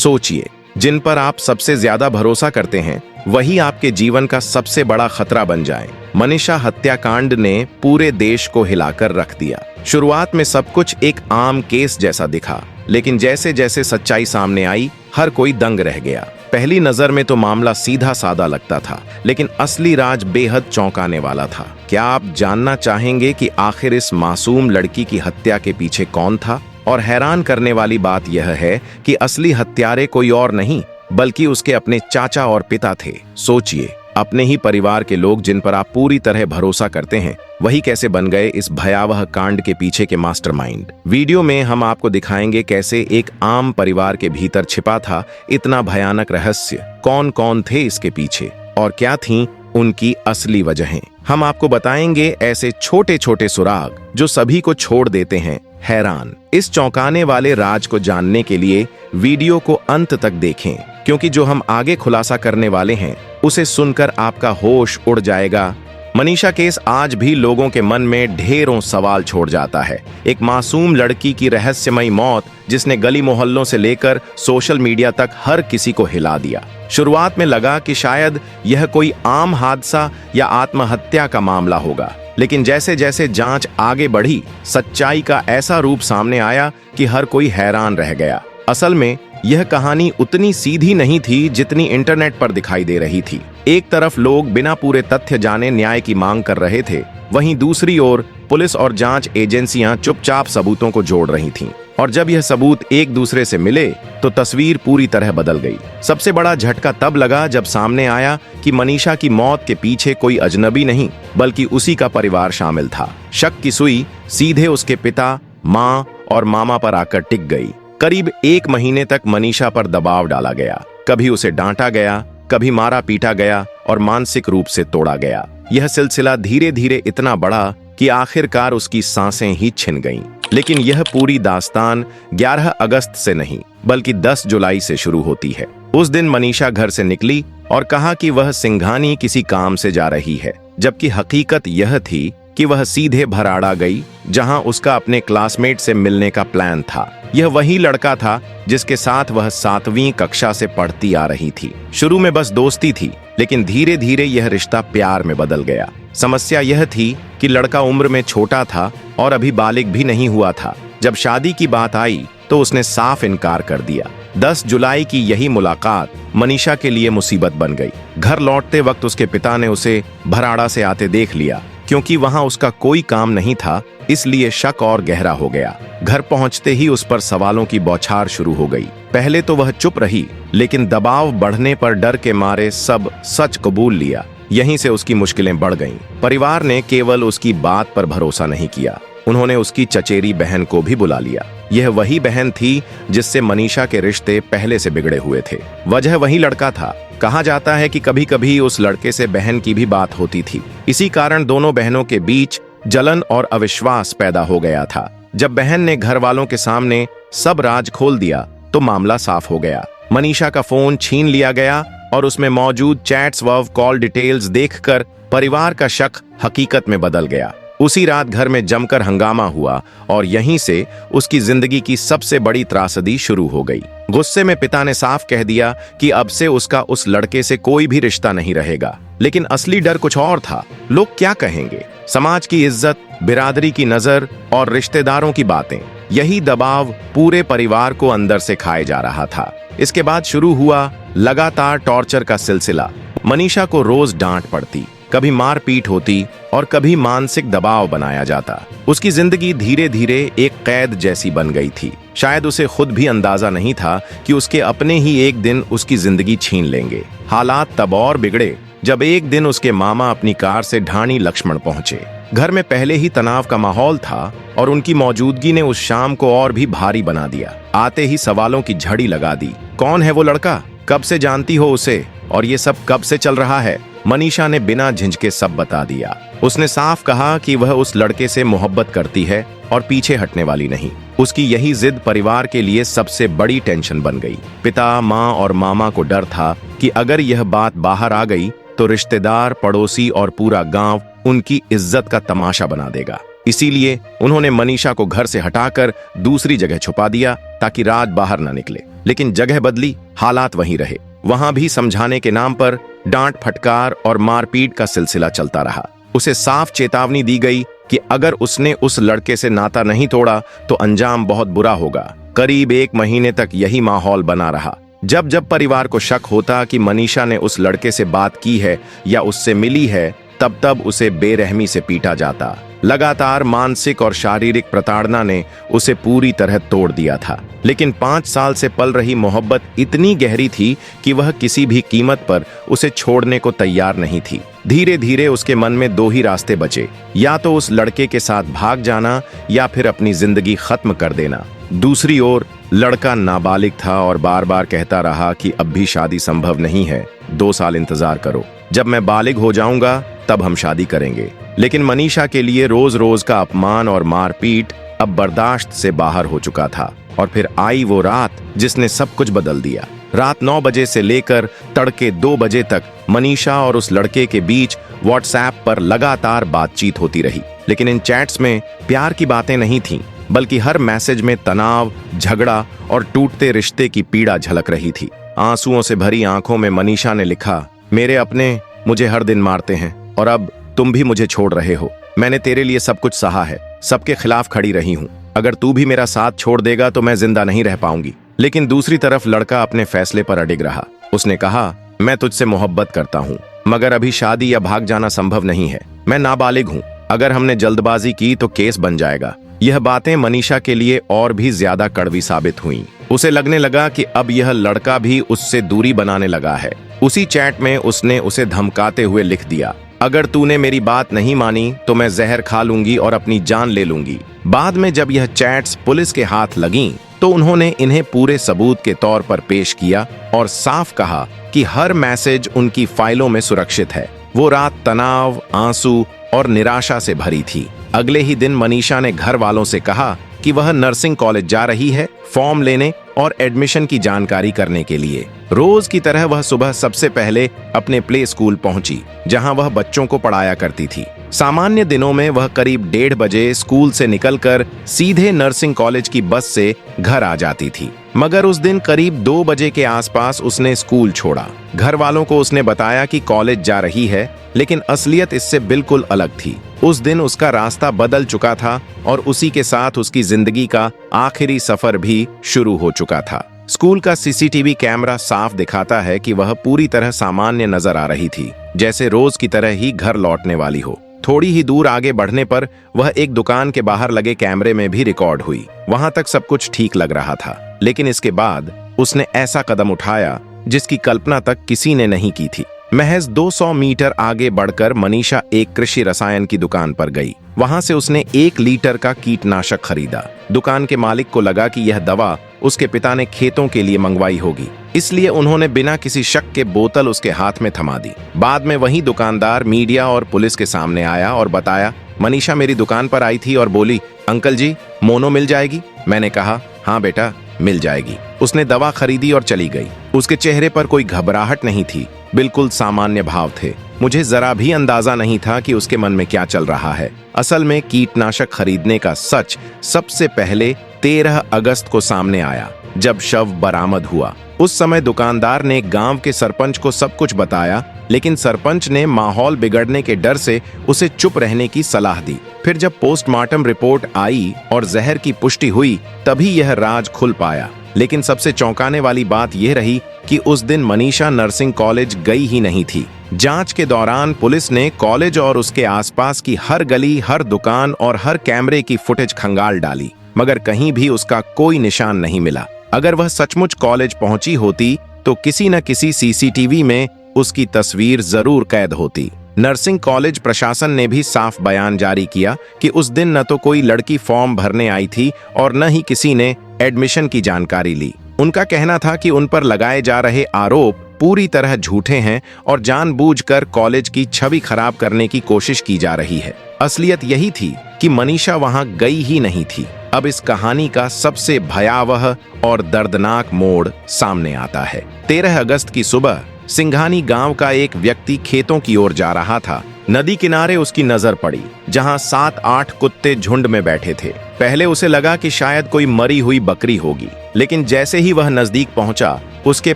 सोचिए, जिन पर आप सबसे ज्यादा भरोसा करते हैं वही आपके जीवन का सबसे बड़ा खतरा बन जाए। मनीषा हत्याकांड ने पूरे देश को हिलाकर रख दिया। शुरुआत में सब कुछ एक आम केस जैसा दिखा, लेकिन जैसे जैसे सच्चाई सामने आई हर कोई दंग रह गया। पहली नजर में तो मामला सीधा सादा लगता था, लेकिन असली राज बेहद चौंकाने वाला था। क्या आप जानना चाहेंगे कि आखिर इस मासूम लड़की की हत्या के पीछे कौन था? और हैरान करने वाली बात यह है कि असली हत्यारे कोई और नहीं बल्कि उसके अपने चाचा और पिता थे। सोचिए, अपने ही परिवार के लोग जिन पर आप पूरी तरह भरोसा करते हैं वही कैसे बन गए इस भयावह कांड के पीछे के मास्टरमाइंड। वीडियो में हम आपको दिखाएंगे कैसे एक आम परिवार के भीतर छिपा था इतना भयानक रहस्य, कौन कौन थे इसके पीछे और क्या थीं उनकी असली वजहें। हम आपको बताएंगे ऐसे छोटे छोटे सुराग जो सभी को छोड़ देते हैं हैरान। इस चौंकाने वाले राज को जानने के लिए वीडियो को अंत तक देखें, क्योंकि जो हम आगे खुलासा करने वाले हैं उसे सुनकर आपका होश उड़ जाएगा। मनीषा केस आज भी लोगों के मन में ढेरों सवाल छोड़ जाता है। एक मासूम लड़की की रहस्यमयी मौत जिसने गली मोहल्लों से लेकर सोशल मीडिया तक हर किसी को हिला दिया। शुरुआत में लगा कि शायद यह कोई आम हादसा या आत्महत्या का मामला होगा, लेकिन जैसे जैसे जांच आगे बढ़ी सच्चाई का ऐसा रूप सामने आया कि हर कोई हैरान रह गया। असल में यह कहानी उतनी सीधी नहीं थी जितनी इंटरनेट पर दिखाई दे रही थी। एक तरफ लोग बिना पूरे तथ्य जाने न्याय की मांग कर रहे थे, वहीं दूसरी ओर पुलिस और जांच एजेंसियां चुपचाप सबूतों को जोड़ रही थीं। और जब यह सबूत एक दूसरे से मिले तो तस्वीर पूरी तरह बदल गई। सबसे बड़ा झटका तब लगा जब सामने आया कि मनीषा की मौत के पीछे कोई अजनबी नहीं बल्कि उसी का परिवार शामिल था। शक की सुई सीधे उसके पिता, माँ और मामा पर आकर टिक गई। करीब 1 महीने तक मनीषा पर दबाव डाला गया। कभी उसे डांटा गया, कभी मारा पीटा गया और मानसिक रूप से तोड़ा गया। यह सिलसिला धीरे धीरे इतना बढ़ा कि आखिरकार उसकी सांसें ही छिन गईं। लेकिन यह पूरी दास्तान 11 अगस्त से नहीं बल्कि 10 जुलाई से शुरू होती है। उस दिन मनीषा घर से निकली और कहा कि वह सिंघानी किसी काम से जा रही है, जबकि हकीकत यह थी कि वह सीधे भराड़ा गई जहां उसका अपने क्लासमेट से मिलने का प्लान था। यह वही लड़का था जिसके साथ वह 7वीं कक्षा से पढ़ती आ रही थी। शुरू में बस दोस्ती थी, लेकिन धीरे धीरे यह रिश्ता प्यार में बदल गया। समस्या यह थी कि लड़का उम्र में छोटा था और अभी बालिग भी नहीं हुआ था। जब शादी की बात आई तो उसने साफ इनकार कर दिया। 10 जुलाई की यही मुलाकात मनीषा के लिए मुसीबत बन गई। घर लौटते वक्त उसके पिता ने उसे भराड़ा से आते देख लिया। क्योंकि वहां उसका कोई काम नहीं था, इसलिए शक और गहरा हो गया। घर पहुंचते ही उस पर सवालों की बौछार शुरू हो गई। पहले तो वह चुप रही, लेकिन दबाव बढ़ने पर डर के मारे सब सच कबूल लिया। यहीं से उसकी मुश्किलें बढ़ गईं। परिवार ने केवल उसकी बात पर भरोसा नहीं किया, उन्होंने उसकी चचेरी बहन को भी बुला लिया। यह वही बहन थी जिससे मनीषा के रिश्ते पहले से बिगड़े हुए थे। वजह वही लड़का था। कहा जाता है कि कभी कभी उस लड़के से बहन की भी बात होती थी। इसी कारण दोनों बहनों के बीच जलन और अविश्वास पैदा हो गया था। जब बहन ने घर वालों के सामने सब राज खोल दिया तो मामला साफ हो गया। मनीषा का फोन छीन लिया गया और उसमें मौजूद चैट्स व कॉल डिटेल्स देखकर परिवार का शक हकीकत में बदल गया। उसी रात घर में जमकर हंगामा हुआ और यहीं से उसकी जिंदगी की सबसे बड़ी त्रासदी शुरू हो गई। गुस्से में पिता ने साफ कह दिया कि अब से उसका उस लड़के से कोई भी रिश्ता नहीं रहेगा। लेकिन असली डर कुछ और था। लोग क्या कहेंगे, समाज की इज्जत, बिरादरी की नजर और रिश्तेदारों की बातें, यही दबाव पूरे परिवार को अंदर से खाए जा रहा था। इसके बाद शुरू हुआ लगातार टॉर्चर का सिलसिला। मनीषा को रोज डांट पड़ती, कभी मारपीट होती और कभी मानसिक दबाव बनाया जाता। उसकी जिंदगी धीरे धीरे एक कैद जैसी बन गई थी। शायद उसे खुद भी अंदाजा नहीं था कि उसके अपने ही एक दिन उसकी जिंदगी छीन लेंगे। हालात तब और बिगड़े जब एक दिन उसके मामा अपनी कार से ढाणी लक्ष्मण पहुंचे। घर में पहले ही तनाव का माहौल था और उनकी मौजूदगी ने उस शाम को और भी भारी बना दिया। आते ही सवालों की झड़ी लगा दी। कौन है वो लड़का, कब से जानती हो उसे, और ये सब कब से चल रहा है? मनीषा ने बिना झिझके सब बता दिया। उसने साफ कहा कि वह उस लड़के से मोहब्बत करती है और पीछे हटने वाली नहीं। उसकी यही जिद परिवार के लिए सबसे बड़ी टेंशन बन गई। पिता, माँ और मामा को डर था कि अगर यह बात बाहर आ गई तो रिश्तेदार, पड़ोसी और पूरा गांव उनकी इज्जत का तमाशा बना देगा। इसीलिए उन्होंने मनीषा को घर से हटाकर दूसरी जगह छुपा दिया ताकि राज बाहर न निकले। लेकिन जगह बदली, हालात वहीं रहे। वहां भी समझाने के नाम पर डांट फटकार और मारपीट का सिलसिला चलता रहा। उसे साफ चेतावनी दी गई कि अगर उसने उस लड़के से नाता नहीं तोड़ा तो अंजाम बहुत बुरा होगा। करीब 1 महीने तक यही माहौल बना रहा। जब जब परिवार को शक होता कि मनीषा ने उस लड़के से बात की है या उससे मिली है, तब तब उसे बेरहमी से पीटा जाता। लगातार मानसिक और शारीरिक प्रताड़ना ने उसे पूरी तरह तोड़ दिया था। लेकिन 5 साल से पल रही मोहब्बत इतनी गहरी थी कि वह किसी भी कीमत पर उसे छोड़ने को तैयार नहीं थी। धीरे धीरे उसके मन में 2 ही रास्ते बचे, या तो उस लड़के के साथ भाग जाना या फिर अपनी जिंदगी खत्म कर देना। दूसरी ओर लड़का नाबालिग था और बार बार कहता रहा कि अब भी शादी संभव नहीं है, 2 साल इंतजार करो, जब मैं बालिग हो जाऊंगा तब हम शादी करेंगे। लेकिन मनीषा के लिए रोज रोज का अपमान और मारपीट अब बर्दाश्त से बाहर हो चुका था। और फिर आई वो रात जिसने सब कुछ बदल दिया। रात 9 बजे से लेकर तड़के 2 बजे तक मनीषा और उस लड़के के बीच व्हाट्सएप पर लगातार बातचीत होती रही। लेकिन इन चैट्स में प्यार की बातें नहीं थीं, बल्कि हर मैसेज में तनाव, झगड़ा और टूटते रिश्ते की पीड़ा झलक रही थी। आंसुओं से भरी आंखों में मनीषा ने लिखा, मेरे अपने मुझे हर दिन मारते हैं और अब तुम भी मुझे छोड़ रहे हो। मैंने तेरे लिए सब कुछ सहा है, सबके खिलाफ खड़ी रही हूँ। अगर तू भी मेरा साथ छोड़ देगा तो मैं जिंदा नहीं रह पाऊंगी। लेकिन दूसरी तरफ लड़का अपने फैसले पर अडिग रहा। उसने कहा, मैं तुझसे मोहब्बत करता हूँ, मगर अभी शादी या भाग जाना संभव नहीं है। मैं नाबालिग हूँ, अगर हमने जल्दबाजी की तो केस बन जाएगा। यह बातें मनीषा के लिए और भी ज्यादा कड़वी साबित हुईं। उसे लगने लगा कि अब यह लड़का भी उससे दूरी बनाने लगा है। उसी चैट में उसने उसे धमकाते हुए लिख दिया, अगर तूने मेरी बात नहीं मानी तो मैं जहर खा लूंगी और अपनी जान ले लूंगी। बाद में जब यह चैट्स पुलिस के हाथ लगीं, तो उन्होंने इन्हें पूरे सबूत के तौर पर पेश किया और साफ कहा कि हर मैसेज उनकी फाइलों में सुरक्षित है। वो रात तनाव, आंसू और निराशा से भरी थी। अगले ही दिन मनीषा ने घर वालों से कहा कि वह नर्सिंग कॉलेज जा रही है, फॉर्म लेने और एडमिशन की जानकारी करने के लिए। रोज की तरह वह सुबह सबसे पहले अपने प्ले स्कूल पहुंची, जहां वह बच्चों को पढ़ाया करती थी। सामान्य दिनों में वह करीब 1:30 बजे स्कूल से निकलकर सीधे नर्सिंग कॉलेज की बस से घर आ जाती थी। मगर उस दिन करीब 2 बजे के आसपास उसने स्कूल छोड़ा। घर वालों को उसने बताया कि कॉलेज जा रही है, लेकिन असलियत इससे बिल्कुल अलग थी। उस दिन उसका रास्ता बदल चुका था और उसी के साथ उसकी जिंदगी का आखिरी सफर भी शुरू हो चुका था। स्कूल का सीसीटीवी कैमरा साफ दिखाता है कि वह पूरी तरह सामान्य नजर आ रही थी, जैसे रोज की तरह ही घर लौटने वाली हो। थोड़ी ही दूर आगे बढ़ने पर वह एक दुकान के बाहर लगे कैमरे में भी रिकॉर्ड हुई। वहां तक सब कुछ ठीक लग रहा था, लेकिन इसके बाद उसने ऐसा कदम उठाया जिसकी कल्पना तक किसी ने नहीं की थी। महज 200 मीटर आगे बढ़कर मनीषा एक कृषि रसायन की दुकान पर गई। वहां से उसने 1 लीटर का कीटनाशक खरीदा। दुकान के मालिक को लगा कि यह दवा उसके पिता ने खेतों के लिए मंगवाई होगी, इसलिए उन्होंने बिना किसी शक के बोतल उसके हाथ में थमा दी। बाद में वही दुकानदार मीडिया और पुलिस के सामने आया और बताया, मनीषा मेरी दुकान पर आई थी और बोली, अंकल जी मोनो मिल जाएगी? मैंने कहा, हाँ बेटा मिल जाएगी। उसने दवा खरीदी और चली गई। उसके चेहरे पर कोई घबराहट नहीं थी, बिल्कुल सामान्य भाव थे। मुझे जरा भी अंदाजा नहीं था कि उसके मन में क्या चल रहा है। असल में कीटनाशक खरीदने का सच सबसे पहले 13 अगस्त को सामने आया, जब शव बरामद हुआ। उस समय दुकानदार ने गांव के सरपंच को सब कुछ बताया, लेकिन सरपंच ने माहौल बिगड़ने के डर से उसे चुप रहने की सलाह दी। फिर जब पोस्टमार्टम रिपोर्ट आई और जहर की पुष्टि हुई, तभी यह राज खुल पाया। लेकिन सबसे चौंकाने वाली बात यह रही कि उस दिन मनीषा नर्सिंग कॉलेज गई ही नहीं थी। जांच के दौरान पुलिस ने कॉलेज और उसके आसपास की हर गली, हर दुकान और हर कैमरे की फुटेज खंगाल डाली, मगर कहीं भी उसका कोई निशान नहीं मिला। अगर वह सचमुच कॉलेज पहुंची होती तो किसी न किसी सीसीटीवी में उसकी तस्वीर जरूर कैद होती। नर्सिंग कॉलेज प्रशासन ने भी साफ बयान जारी किया कि उस दिन न तो कोई लड़की फॉर्म भरने आई थी और न ही किसी ने एडमिशन की जानकारी ली। उनका कहना था कि उन पर लगाए जा रहे आरोप पूरी तरह झूठे हैं और जानबूझकर कॉलेज की छवि खराब करने की कोशिश की जा रही है। असलियत यही थी कि मनीषा वहां गई ही नहीं थी। अब इस कहानी का सबसे भयावह और दर्दनाक मोड़ सामने आता है। 13 अगस्त की सुबह सिंघानी गांव का एक व्यक्ति खेतों की ओर जा रहा था। नदी किनारे उसकी नजर पड़ी, जहां 7-8 कुत्ते झुंड में बैठे थे। पहले उसे लगा कि शायद कोई मरी हुई बकरी होगी, लेकिन जैसे ही वह नजदीक पहुंचा, उसके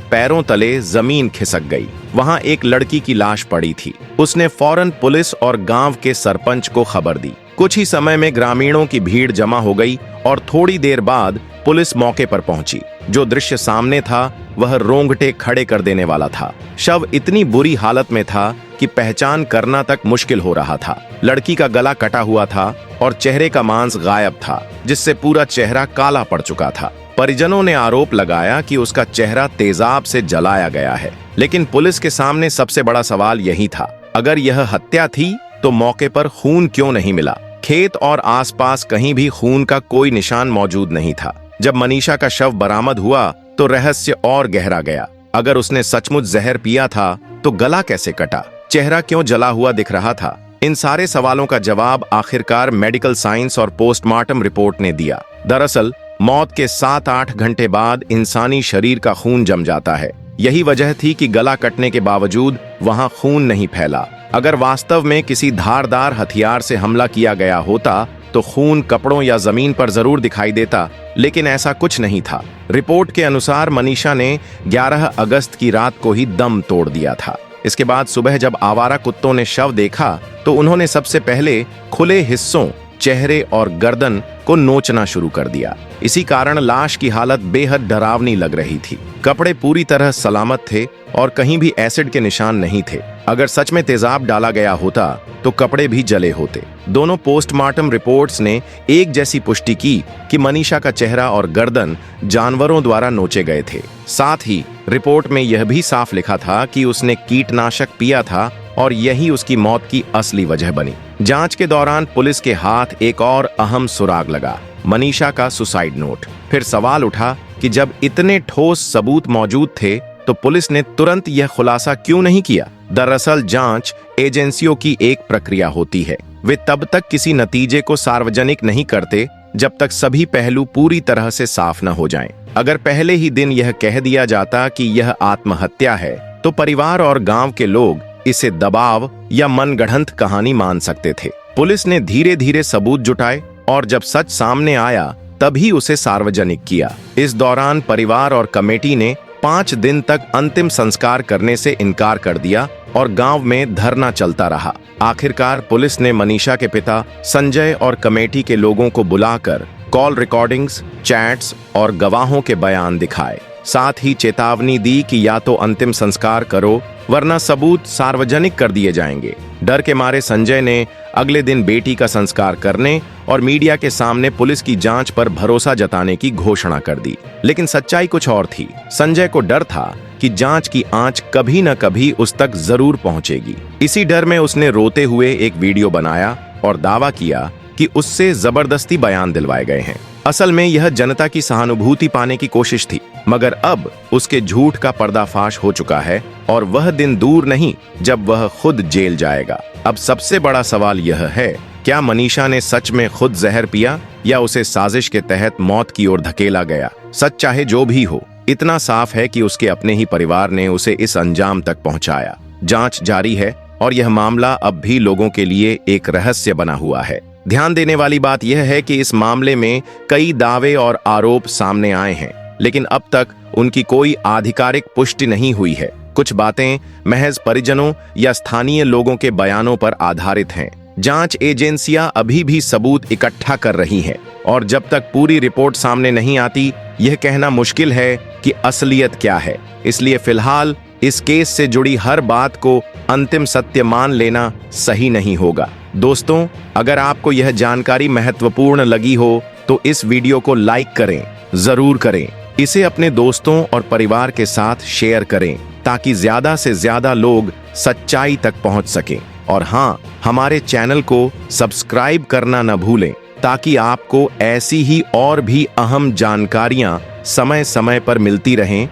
पैरों तले जमीन खिसक गई। वहां एक लड़की की लाश पड़ी थी। उसने फौरन पुलिस और गांव के सरपंच को खबर दी। कुछ ही समय में ग्रामीणों की भीड़ जमा हो गई और थोड़ी देर बाद पुलिस मौके पर पहुंची। जो दृश्य सामने था वह रोंगटे खड़े कर देने वाला था। शव इतनी बुरी हालत में था कि पहचान करना तक मुश्किल हो रहा था। लड़की का गला कटा हुआ था और चेहरे का मांस गायब था, जिससे पूरा चेहरा काला पड़ चुका था। परिजनों ने आरोप लगाया कि उसका चेहरा तेजाब से जलाया गया है, लेकिन पुलिस के सामने सबसे बड़ा सवाल यही था, अगर यह हत्या थी तो मौके पर खून क्यों नहीं मिला? खेत और आसपास कहीं भी खून का कोई निशान मौजूद नहीं था। जब मनीषा का शव बरामद हुआ तो रहस्य और गहरा गया। अगर उसने सचमुच जहर पिया था तो गला कैसे कटा? चेहरा क्यों जला हुआ दिख रहा था? इन सारे सवालों का जवाब आखिरकार मेडिकल साइंस और पोस्टमार्टम रिपोर्ट ने दिया। दरअसल मौत के 7-8 घंटे बाद इंसानी शरीर का खून जम जाता है। यही वजह थी कि गला कटने के बावजूद वहां खून नहीं फैला। अगर वास्तव में किसी धारदार हथियार से हमला किया गया होता तो खून कपड़ों या जमीन पर जरूर दिखाई देता, लेकिन ऐसा कुछ नहीं था। रिपोर्ट के अनुसार मनीषा ने 11 अगस्त की रात को ही दम तोड़ दिया था। इसके बाद सुबह जब आवारा कुत्तों ने शव देखा तो उन्होंने सबसे पहले खुले हिस्सों, चेहरे और गर्दन को नोचना शुरू कर दिया। इसी कारण लाश की हालत बेहद डरावनी लग रही थी। कपड़े पूरी तरह सलामत थे और कहीं भी एसिड के निशान नहीं थे। अगर सच में तेजाब डाला गया होता तो कपड़े भी जले होते। दोनों पोस्टमार्टम रिपोर्ट्स ने एक जैसी पुष्टि की कि मनीषा का चेहरा और गर्दन जानवरों द्वारा नोचे गए थे। साथ ही रिपोर्ट में यह भी साफ लिखा था कि उसने कीटनाशक पिया था और यही उसकी मौत की असली वजह बनी। जांच के दौरान पुलिस के हाथ एक और अहम सुराग लगा, मनीषा का सुसाइड नोट। फिर सवाल उठा कि जब इतने ठोस सबूत मौजूद थे तो पुलिस ने तुरंत यह खुलासा क्यों नहीं किया? दरअसल जांच एजेंसियों की एक प्रक्रिया होती है। वे तब तक किसी नतीजे को सार्वजनिक नहीं करते जब तक सभी पहलू पूरी तरह से साफ न हो जाएं। अगर पहले ही दिन यह कह दिया जाता कि यह आत्महत्या है तो परिवार और गांव के लोग इसे दबाव या मनगढ़ंत कहानी मान सकते थे। पुलिस ने धीरे धीरे सबूत जुटाए और जब सच सामने आया तभी उसे सार्वजनिक किया। इस दौरान परिवार और कमेटी ने 5 दिन तक अंतिम संस्कार करने से इनकार कर दिया और गांव में धरना चलता रहा। आखिरकार पुलिस ने मनीषा के पिता संजय और कमेटी के लोगों को बुलाकर कॉल रिकॉर्डिंग्स, चैट्स और गवाहों के बयान दिखाए। साथ ही चेतावनी दी कि या तो अंतिम संस्कार करो वरना सबूत सार्वजनिक कर दिए जाएंगे। डर के मारे संजय ने अगले दिन बेटी का संस्कार करने और मीडिया के सामने पुलिस की जांच पर भरोसा जताने की घोषणा कर दी। लेकिन सच्चाई कुछ और थी। संजय को डर था कि जांच की आंच कभी न कभी उस तक जरूर पहुंचेगी। इसी डर में उसने रोते हुए एक वीडियो बनाया और दावा किया कि उससे जबरदस्ती बयान दिलवाए गए हैं। असल में यह जनता की सहानुभूति पाने की कोशिश थी, मगर अब उसके झूठ का पर्दाफाश हो चुका है और वह दिन दूर नहीं जब वह खुद जेल जाएगा। अब सबसे बड़ा सवाल यह है, क्या मनीषा ने सच में खुद जहर पिया या उसे साजिश के तहत मौत की ओर धकेला गया? सच चाहे जो भी हो, इतना साफ है कि उसके अपने ही परिवार ने उसे इस अंजाम तक पहुंचाया। जांच जारी है और यह मामला अब भी लोगों के लिए एक रहस्य बना हुआ है। ध्यान देने वाली बात यह है कि इस मामले में कई दावे और आरोप सामने आए हैं, लेकिन अब तक उनकी कोई आधिकारिक पुष्टि नहीं हुई है। कुछ बातें महज परिजनों या स्थानीय लोगों के बयानों पर आधारित हैं। जांच एजेंसियां अभी भी सबूत इकट्ठा कर रही हैं और जब तक पूरी रिपोर्ट सामने नहीं आती, यह कहना मुश्किल है कि असलियत क्या है। इसलिए फिलहाल इस केस से जुड़ी हर बात को अंतिम सत्य मान लेना सही नहीं होगा। दोस्तों, अगर आपको यह जानकारी महत्वपूर्ण लगी हो तो इस वीडियो को लाइक करें, जरूर करें। इसे अपने दोस्तों और परिवार के साथ शेयर करें ताकि ज्यादा से ज्यादा लोग सच्चाई तक पहुंच सकें। और हाँ, हमारे चैनल को सब्सक्राइब करना न भूलें ताकि आपको ऐसी ही और भी अहम जानकारियां समय समय पर मिलती रहें।